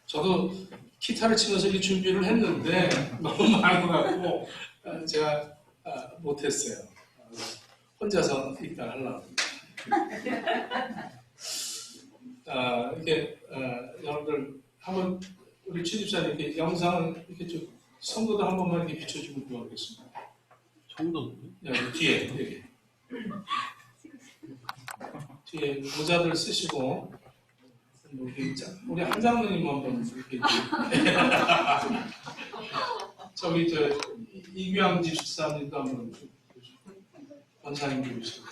저도 기타를 치면서 이 준비를 했는데 너무 많아가지고 제가 못했어요. 혼자서 일단 하려고. 이렇게 여러분들 한번 우리 주집사님 이렇게 영상을 이렇게 좀 성도들 한 번만 이렇게 비춰주면 좋겠습니다. 성도 뒤에 여기. 뒤에 모자들 쓰시고 우리 한 장로님 한번 이렇게 저기 이규양 집사님도 한번 권사님도 오시고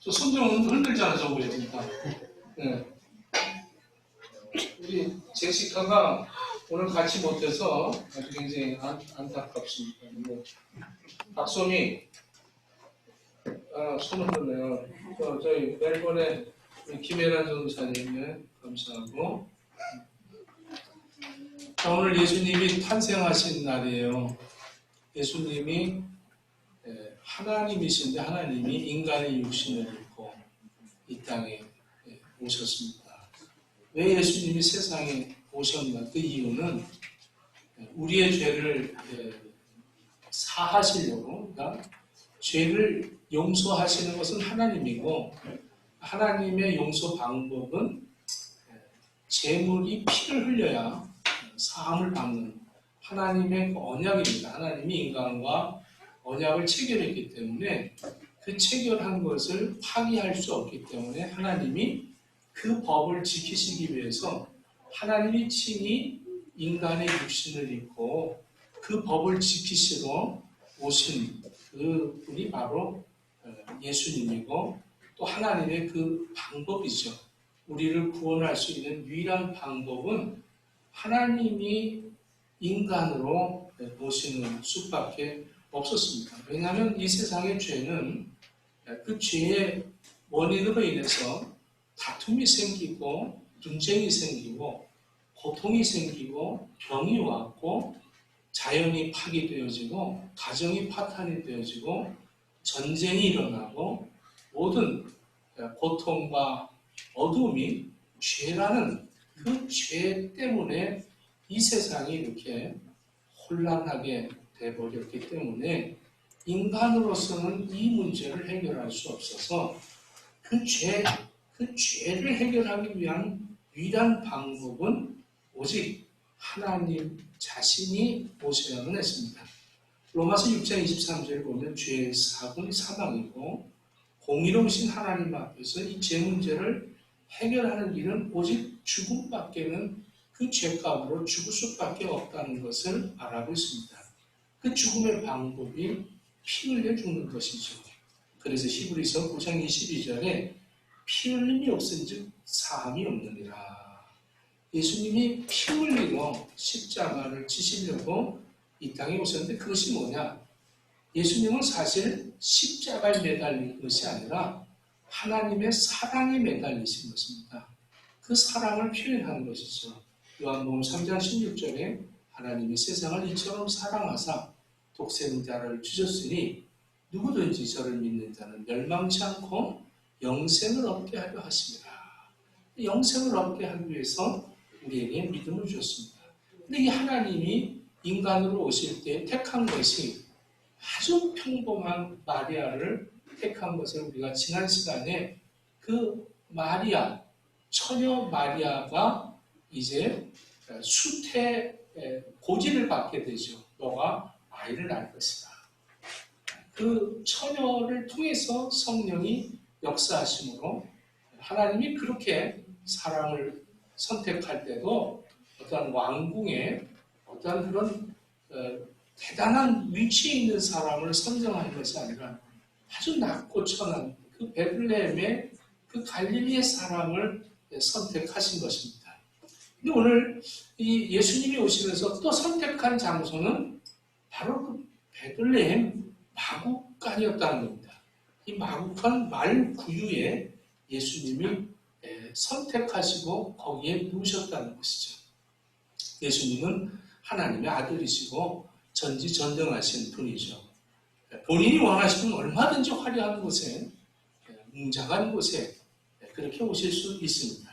저 손 좀 흔들잖아 저 보시니까. 네. 우리 제시카가 오늘 같이 못해서 아주 굉장히 안타깝습니다. 박소미 손 흔들네요. 저희 멜번에 김혜란 전사님네 감사하고. 자, 오늘 예수님이 탄생하신 날이에요. 예수님이 하나님이신데 하나님이 인간의 육신을 입고 이 땅에 오셨습니다. 왜 예수님이 세상에 오셨나? 그 이유는 우리의 죄를 사하시려고, 그러니까 죄를 용서하시는 것은 하나님이고, 하나님의 용서 방법은 제물이 피를 흘려야 사함을 받는 하나님의 그 언약입니다. 하나님이 인간과 언약을 체결했기 때문에 그 체결한 것을 파기할 수 없기 때문에 하나님이 그 법을 지키시기 위해서 하나님이 친히 인간의 육신을 입고 그 법을 지키시러 오신 그 분이 바로 예수님이고, 또 하나님의 그 방법이죠. 우리를 구원할 수 있는 유일한 방법은 하나님이 인간으로 오시는 수밖에 없었습니다. 왜냐하면 이 세상의 죄는 그 죄의 원인으로 인해서 다툼이 생기고 분쟁이 생기고 고통이 생기고 병이 왔고 자연이 파괴되어지고 가정이 파탄이 되어지고 전쟁이 일어나고 모든 고통과 어두움이 죄라는 그 죄 때문에 이 세상이 이렇게 혼란하게 돼버렸기 때문에 인간으로서는 이 문제를 해결할 수 없어서 그 죄를 해결하기 위한 유일한 방법은 오직 하나님 자신이 오셔야만 했습니다. 로마서 6장 23절을 보면 죄의 사본이 사망이고 공의로우신 하나님 앞에서 이 죄 문제를 해결하는 길은 오직 죽음밖에는 그 죄값으로 죽을 수밖에 없다는 것을 알고 있습니다. 그 죽음의 방법이 피 흘려 죽는 것이죠. 그래서 히브리서 9장 22절에 피 흘림이 없은즉 사함이 없느니라. 예수님이 피 흘리고 십자가를 지시려고 이 땅에 오셨는데 그것이 뭐냐? 예수님은 사실 십자가에 매달린 것이 아니라 하나님의 사랑에 매달리신 것입니다. 그 사랑을 표현하는 것이죠. 요한복음 3장 16절에 하나님이 세상을 이처럼 사랑하사 독생자를 주셨으니 누구든지 저를 믿는 자는 멸망치 않고 영생을 얻게 하려 하십니다. 영생을 얻게 하기 위해서 우리에게 믿음을 주셨습니다. 근데 이 하나님이 인간으로 오실 때 택한 것이 아주 평범한 마리아를 택한 것을 우리가 지난 시간에 그 마리아, 처녀 마리아가 이제 수태 고지를 받게 되죠. 너가 아이를 낳을 것이다. 그 처녀를 통해서 성령이 역사하심으로 하나님이 그렇게 사람을 선택할 때도 어떤 왕궁에 어떤 그런 대단한 위치에 있는 사람을 선정하는 것이 아니라 아주 낮고 천한 그 베들레헴의 그 갈릴리의 사람을 선택하신 것입니다. 근데 오늘 이 예수님이 오시면서 또 선택한 장소는 바로 그 베들레헴 마국간이었다는 겁니다. 이 마국간 말구유에 예수님이 선택하시고 거기에 누우셨다는 것이죠. 예수님은 하나님의 아들이시고 전지전능하신 분이죠. 본인이 원하시면 얼마든지 화려한 곳에 웅장한 곳에 그렇게 오실 수 있습니다.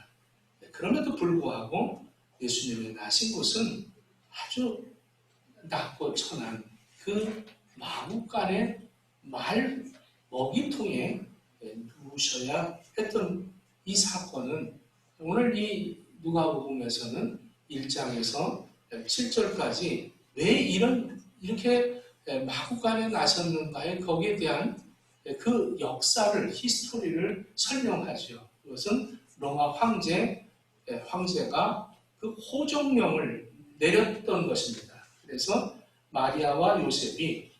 그럼에도 불구하고 예수님이 나신 곳은 아주 낮고 천한 그 마구간의 말 먹이통에 누우셔야 했던 이 사건은 오늘 이 누가복음에서는 1장에서 7절까지 왜 이렇게 마구간에 나셨는가에 거기에 대한 그 역사를, 히스토리를 설명하죠. 그것은 로마 황제가 그 호종령을 내렸던 것입니다. 그래서 마리아와 요셉이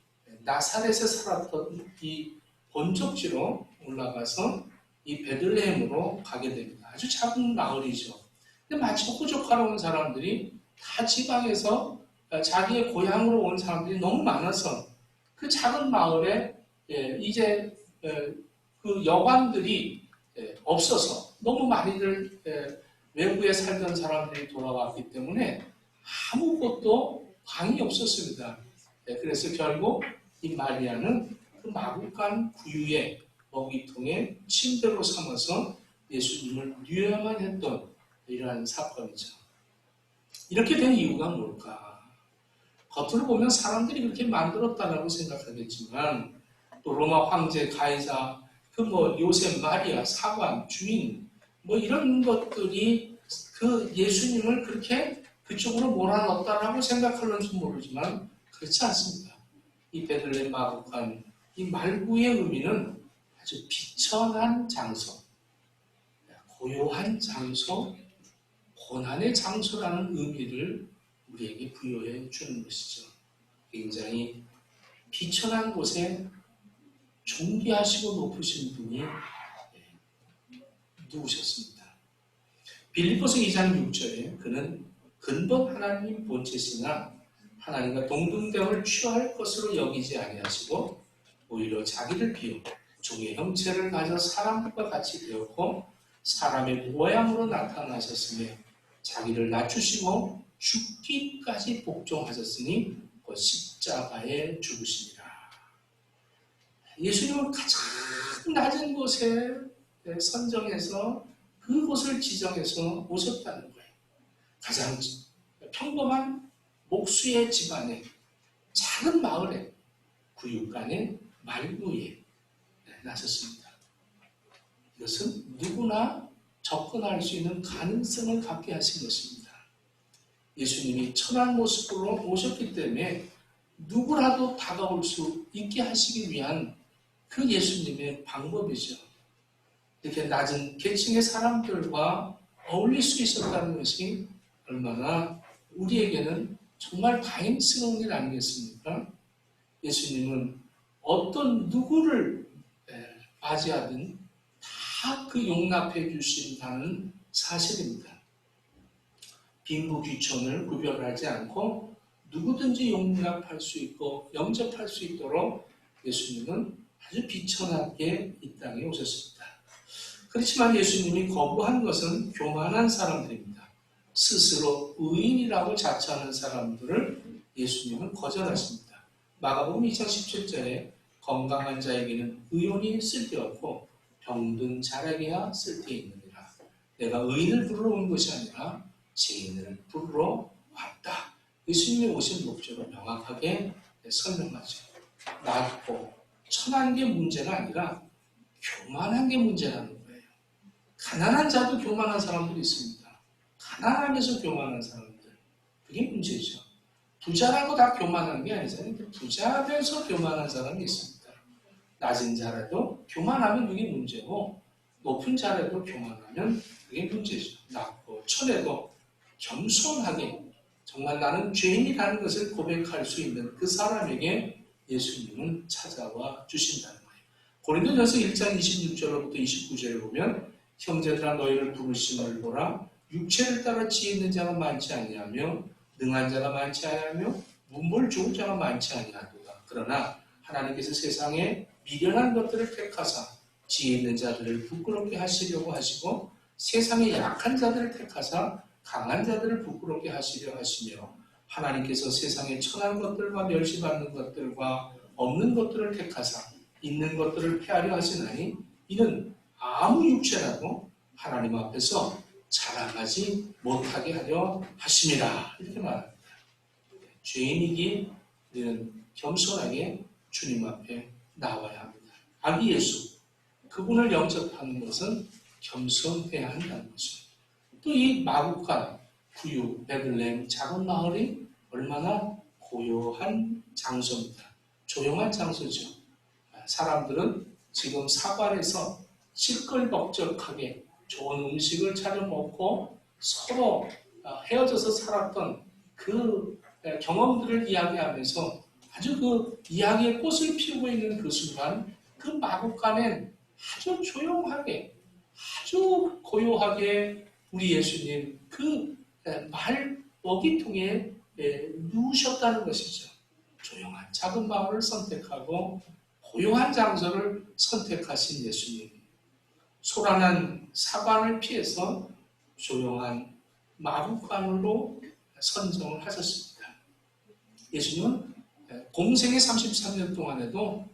나사렛에 살았던 이 본적지로 올라가서 이 베들레헴으로 가게 됩니다. 아주 작은 마을이죠. 근데 마치 호적하러 온 사람들이 다 지방에서 자기의 고향으로 온 사람들이 너무 많아서 그 작은 마을에 이제 그 여관들이 없어서 너무 많이들 외부에 살던 사람들이 돌아왔기 때문에 아무것도 방이 없었습니다. 그래서 결국 이 마리아는 그 마구간 구유의 먹이통에 침대로 삼아서 예수님을 누워야만 했던 이러한 사건이죠. 이렇게 된 이유가 뭘까? 겉으로 보면 사람들이 그렇게 만들었다라고 생각하겠지만 또 로마 황제 가이사, 요셉, 마리아, 사관, 주인 이런 것들이 그 예수님을 그렇게 그쪽으로 몰아넣었다라고 생각하는지 모르지만 그렇지 않습니다. 이 베들레헴 마구간, 이 말구의 의미는 아주 비천한 장소, 고요한 장소, 고난의 장소라는 의미를 우리에게 부여해 주는 것이죠. 굉장히 비천한 곳에 존귀하시고 높으신 분이 누우셨습니다. 빌립보서 2장 6절에 그는 근본 하나님 본체시나 하나님과 동등됨을 취할 것으로 여기지 아니하시고 오히려 자기를 비워 종의 형체를 가져 사람과 같이 되었고 사람의 모양으로 나타나셨으며 자기를 낮추시고 죽기까지 복종하셨으니 곧 십자가에 죽으시니라. 예수님은 가장 낮은 곳에 선정해서 그곳을 지정해서 오셨다는 거예요. 가장 평범한 목수의 집안에 작은 마을에 구육간의 말구에 나섰습니다. 이것은 누구나 접근할 수 있는 가능성을 갖게 하신 것입니다. 예수님이 천한 모습으로 오셨기 때문에 누구라도 다가올 수 있게 하시기 위한 그 예수님의 방법이죠. 이렇게 낮은 계층의 사람들과 어울릴 수 있었다는 것이 얼마나 우리에게는 정말 다행스러운 일 아니겠습니까? 예수님은 어떤 누구를 맞이하든 다 그 용납해 주신다는 사실입니다. 빈부귀천을 구별하지 않고 누구든지 용납할 수 있고 영접할 수 있도록 예수님은 아주 비천하게 이 땅에 오셨습니다. 그렇지만 예수님이 거부한 것은 교만한 사람들입니다. 스스로 의인이라고 자처하는 사람들을 예수님은 거절하십니다. 마가복음 2장 17절에 건강한 자에게는 의논이 쓸데없고 병든 자에게야 쓸데있느니라. 내가 의인을 부르러 온 것이 아니라 죄인을 부르러 왔다. 예수님이 오신 목적을 명확하게 설명하죠. 낮고 천한 게 문제가 아니라 교만한 게 문제라는 거예요. 가난한 자도 교만한 사람들이 있습니다. 가난하면서 교만한 사람들, 그게 문제죠. 부자라고 다 교만한 게 아니잖아요. 부자면서 교만한 사람이 있습니다. 낮은 자라도 교만하면 그게 문제고 높은 자라도 교만하면 그게 문제죠. 낮고 천에도 겸손하게 정말 나는 죄인이라는 것을 고백할 수 있는 그 사람에게 예수님은 찾아와 주신다는 거예요. 고린도전서 1장 26절로부터 29절에 보면 형제들아 너희를 부르심을 보라 육체를 따라 지혜 있는 자가 많지 아니하며 능한 자가 많지 아니하며 문벌 좋은 자가 많지 아니하도다. 그러나 하나님께서 세상에 미련한 것들을 택하사 지혜 있는 자들을 부끄럽게 하시려고 하시고 세상에 약한 자들을 택하사 강한 자들을 부끄럽게 하시려 하시며 하나님께서 세상에 천한 것들과 멸시받는 것들과 없는 것들을 택하사 있는 것들을 폐하려 하시나니 이는 아무 육체라도 하나님 앞에서 자랑하지 못하게 하려 하심이라. 이렇게 말합니다. 죄인이기에 우리는 겸손하게 주님 앞에 나와야 합니다. 아기 예수, 그분을 영접하는 것은 겸손해야 한다는 것입니다. 또 이 마국간, 구유, 베들레헴 작은 마을이 얼마나 고요한 장소입니다. 조용한 장소죠. 사람들은 지금 사관에서 시끌벅적하게 좋은 음식을 차려 먹고 서로 헤어져서 살았던 그 경험들을 이야기하면서 아주 그 이야기의 꽃을 피우고 있는 그 순간, 그 마국간엔 아주 조용하게, 아주 고요하게 우리 예수님 그 말 먹이통에 누우셨다는 것이죠. 조용한 작은 마을을 선택하고 고요한 장소를 선택하신 예수님. 소란한 사관을 피해서 조용한 마국간으로 선정을 하셨습니다. 예수님은 공생의 33년 동안에도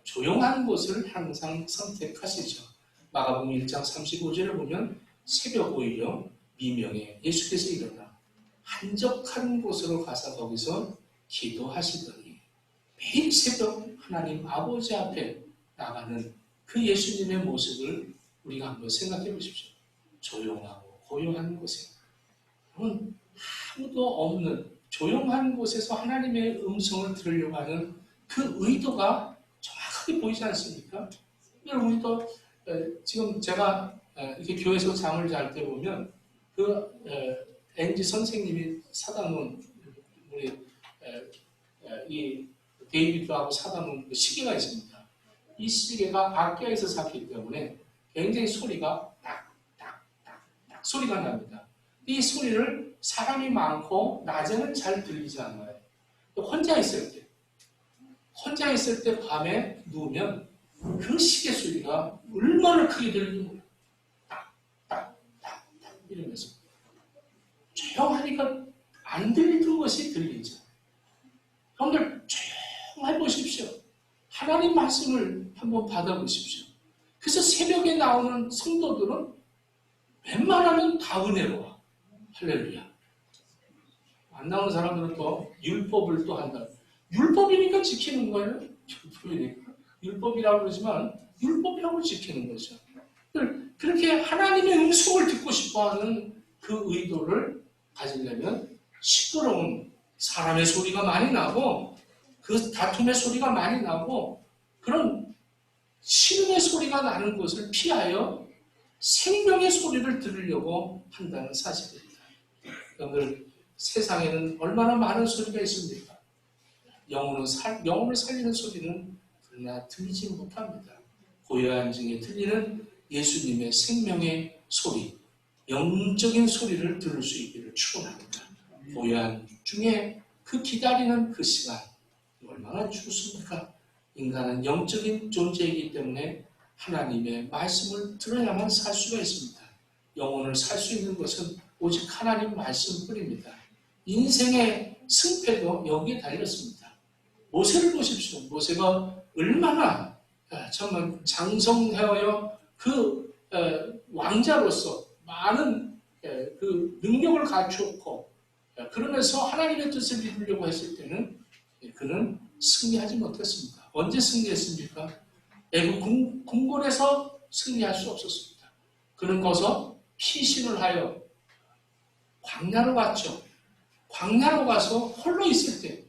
조용한 곳을 항상 선택하시죠. 마가복음 1장 35절을 보면 새벽 오히려 미명에 예수께서 일어나 한적한 곳으로 가서 거기서 기도하시더니, 매일 새벽 하나님 아버지 앞에 나가는 그 예수님의 모습을 우리가 한번 생각해 보십시오. 조용하고 고요한 곳에, 아무도 없는 조용한 곳에서 하나님의 음성을 들으려고 하는 그 의도가 정확하게 보이지 않습니까? 우리도 지금 제가 이렇게 교회에서 잠을 잘 때 보면 그 NG 선생님이 사다 놓은 우리 이 데이비드하고 사다 놓은 그 시계가 있습니다. 이 시계가 악기에서 샀기 때문에 굉장히 소리가 딱딱딱딱 소리가 납니다. 이 소리를 사람이 많고 낮에는 잘 들리지 않아요. 혼자 있을 때 밤에 누우면 그 시계 소리가 얼마나 크게 들리는 딱딱딱딱 이러면서 조용하니까 안 들리던 것이 들리죠. 여러분들 조용해 보십시오. 하나님 말씀을 한번 받아보십시오. 그래서 새벽에 나오는 성도들은 웬만하면 다 은혜로워. 할렐루야. 안 나오는 사람들은 또 율법을 또 한다. 율법이니까 지키는 거예요. 율법이라고 그러지만 율법이라고 지키는 거죠. 그렇게 하나님의 음성을 듣고 싶어하는 그 의도를 가지려면 시끄러운 사람의 소리가 많이 나고 그 다툼의 소리가 많이 나고 그런 신음의 소리가 나는 곳을 피하여 생명의 소리를 들으려고 한다는 사실입니다. 여러분들, 세상에는 얼마나 많은 소리가 있습니까? 영혼을 살리는 소리는 그러나 들리지 못합니다. 고요한 중에 들리는 예수님의 생명의 소리, 영적인 소리를 들을 수 있기를 축원합니다. 고요한 중에 그 기다리는 그 시간 얼마나 좋습니까? 인간은 영적인 존재이기 때문에 하나님의 말씀을 들어야만 살 수가 있습니다. 영혼을 살 수 있는 것은 오직 하나님 말씀뿐입니다. 인생의 승패도 여기에 달렸습니다. 모세를 보십시오. 모세가 얼마나 정말 장성하여 그 왕자로서 많은 그 능력을 갖추었고 그러면서 하나님의 뜻을 이루려고 했을 때는 그는 승리하지 못했습니다. 언제 승리했습니까? 애국 궁궐에서 승리할 수 없었습니다. 그는 거기서 피신을 하여 광야로 갔죠. 광야로 가서 홀로 있을 때,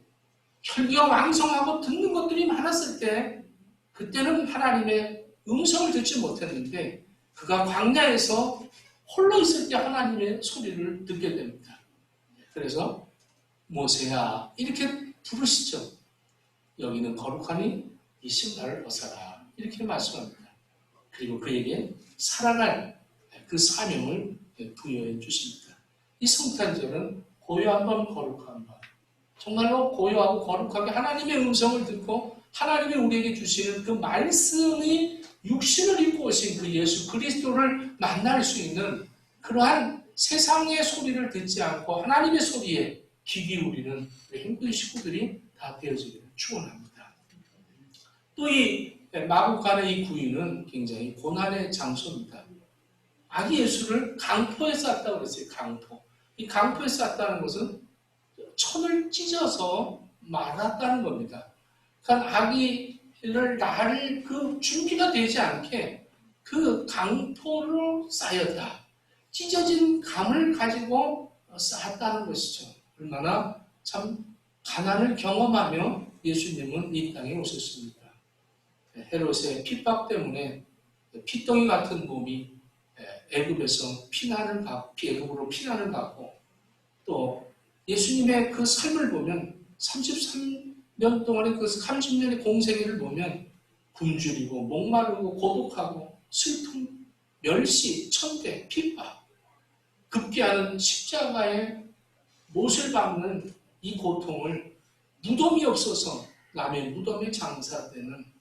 혈기가 왕성하고 듣는 것들이 많았을 때, 그때는 하나님의 음성을 듣지 못했는데 그가 광야에서 홀로 있을 때 하나님의 소리를 듣게 됩니다. 그래서 모세야 이렇게 부르시죠. 여기는 거룩하니 이 신발을 벗어라 이렇게 말씀합니다. 그리고 그에게 살아갈 그 사명을 부여해 주십니다. 이 성탄절은 고요한 밤 거룩한 밤, 정말로 고요하고 거룩하게 하나님의 음성을 듣고 하나님이 우리에게 주시는 그 말씀이 육신을 입고 오신 그 예수 그리스도를 만날 수 있는 그러한 세상의 소리를 듣지 않고 하나님의 소리에 귀 기울이는 행복의 식구들이 다 되어지기를 축원합니다. 또 이 마국 간의 이 구유는 굉장히 고난의 장소입니다. 아기 예수를 강포에 쌌다고 그랬어요. 강포. 이 강포에 쌌다는 것은 천을 찢어서 말았다는 겁니다. 그러니까 아기를 낳을 그 준비가 되지 않게 그 강포로 쌓였다. 찢어진 감을 가지고 쌓았다는 것이죠. 얼마나 참 가난을 경험하며 예수님은 이 땅에 오셨습니다. 헤롯의 핍박 때문에 피덩이 같은 몸이 애굽에서 애굽으로 피난을 가고 또 예수님의 그 삶을 보면 33년 동안의 그 30년의 공생애를 보면 굶주리고 목마르고 고독하고 슬픔, 멸시, 천대, 핍박, 급기야는 십자가에 못을 박는 이 고통을 무덤이 없어서 남의 무덤에 장사되는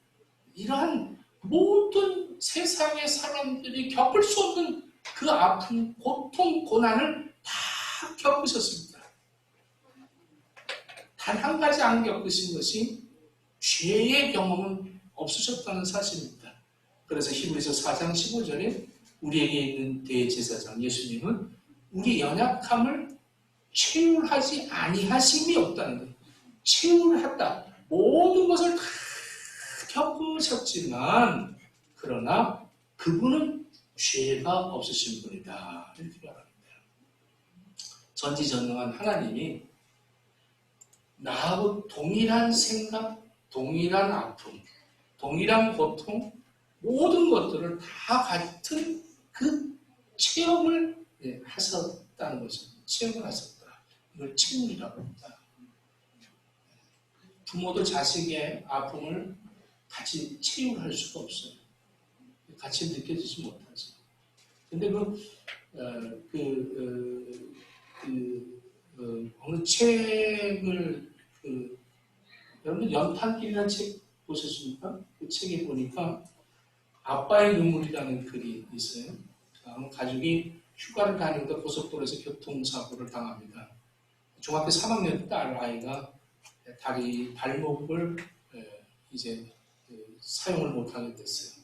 이러한 모든 세상의 사람들이 겪을 수 없는 그 아픈 고통, 고난을 다 겪으셨습니다. 단 한 가지 안 겪으신 것이 죄의 경험은 없으셨다는 사실입니다. 그래서 히브리서 4장 15절에 우리에게 있는 대제사장 예수님은 우리 연약함을 채울하지 아니하심이 없다는 것. 채울했다. 모든 것을 다 겪으셨지만 그러나 그분은 죄가 없으신 분이다. 이렇게 말합니다. 전지전능한 하나님이 나하고 동일한 생각, 동일한 아픔, 동일한 고통, 모든 것들을 다 같은 그 체험을 하셨다는 것을 체험을 하셨다. 이걸 채울이라고 합니다. 부모도 자식의 아픔을 같이 체험할 수가 없어요. 같이 느껴지지 못하죠. 근데 어느 책을 여러분 연탄길이라는 책 보셨습니까? 그 책에 보니까 아빠의 눈물이라는 글이 있어요. 가족이 휴가를 다니다가 고속도로에서 교통사고를 당합니다. 중학교 3학년 딸 아이가 다리 발목을 이제 사용을 못하게 됐어요.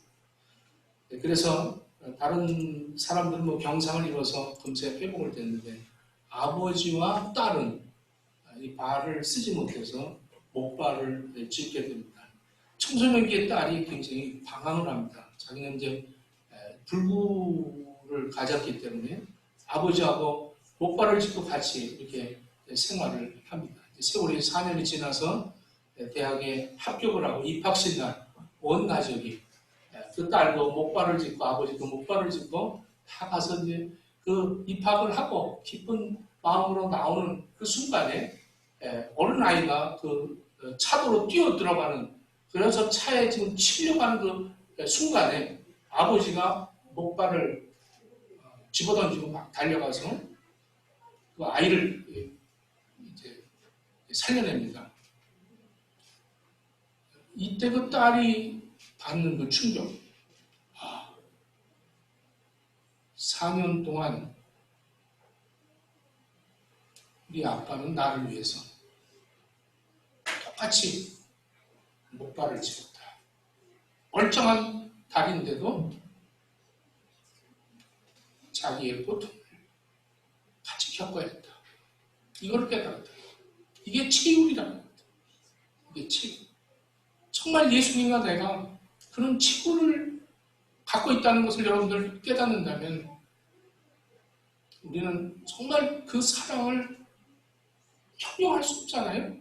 그래서 다른 사람들은 경상을 입어서 금세 회복을 됐는데 아버지와 딸은 이 발을 쓰지 못해서 목발을 찢게 됩니다. 청소년기의 딸이 굉장히 방황을 합니다. 자기는 이제 불구를 가졌기 때문에 아버지하고 목발을 짚고 같이 이렇게 생활을 합니다. 세월이 4년이 지나서 대학에 합격을 하고 입학식 날 온 가족이 그 딸도 목발을 짚고 아버지도 목발을 짚고 다 가서 이제 그 입학을 하고 기쁜 마음으로 나오는 그 순간에 어른 아이가 그 차도로 뛰어 들어가는 그래서 차에 지금 치려고 하는 그 순간에 아버지가 목발을 집어던지고 막 달려가서 그 아이를 이제 살려냅니다. 이때 그 딸이 받는 그 충격. 4년 동안 우리 아빠는 나를 위해서 똑같이 목발을 짚었다. 멀쩡한 다리인데도 자기의 고통을 같이 겪어야 했다. 이걸 깨달았다. 이게 치유이라는 겁니다. 이게 치유. 정말 예수님과 내가 그런 치유를 갖고 있다는 것을 여러분들 깨닫는다면 우리는 정말 그 사랑을 형용할 수 없잖아요.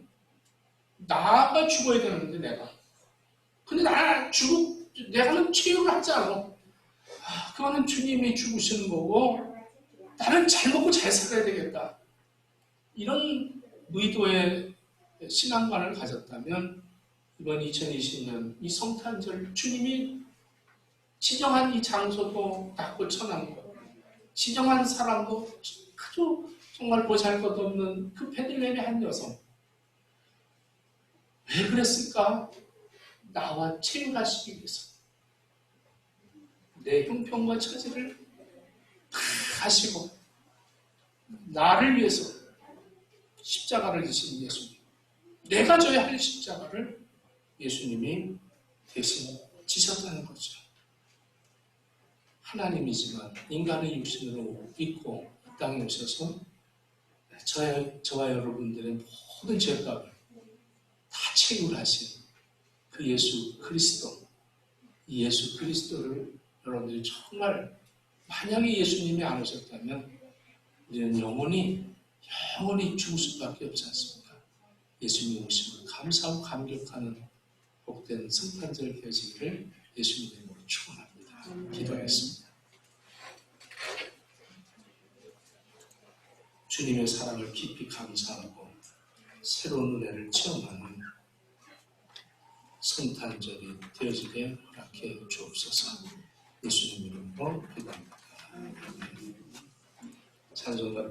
나가 죽어야 되는데 내가. 근데 내가는 치유를 하지 않아. 그거는 주님이 죽으시는 거고 나는 잘 먹고 잘 살아야 되겠다. 이런 의도의 신앙관을 가졌다면 이번 2020년 이 성탄절 주님이 지정한 이 장소도 다 고쳐놨고 지정한 사람도 아주 정말 보잘것없는 그 베들레헴의 한 여성. 왜 그랬을까? 나와 체육하시기 위해서 내 형편과 처지를 다 하시고 나를 위해서 십자가를 지신 예수님. 내가 져야 할 십자가를 예수님이 대신 지셨다는 거죠. 하나님이지만 인간의 육신으로 입고 이 땅에 오셔서 저와 여러분들의 모든 죄값을 다 채굴하신 그 예수 그리스도, 이 예수 그리스도를 여러분들이 정말 만약에 예수님이 안 오셨다면 우리는 영원히 죽을 수밖에 없지 않습니까? 예수님 오심을 감사하고 감격하는 복된 성탄절 되시기를 예수님의 이름으로 축원합니다. 기도하겠습니다. 주님의 사랑을 깊이 감사하고 새로운 은혜를 체험하는 성탄절이 되어지게 허락해 주옵소서. 예수님 이름으로 기도합니다. 찬송가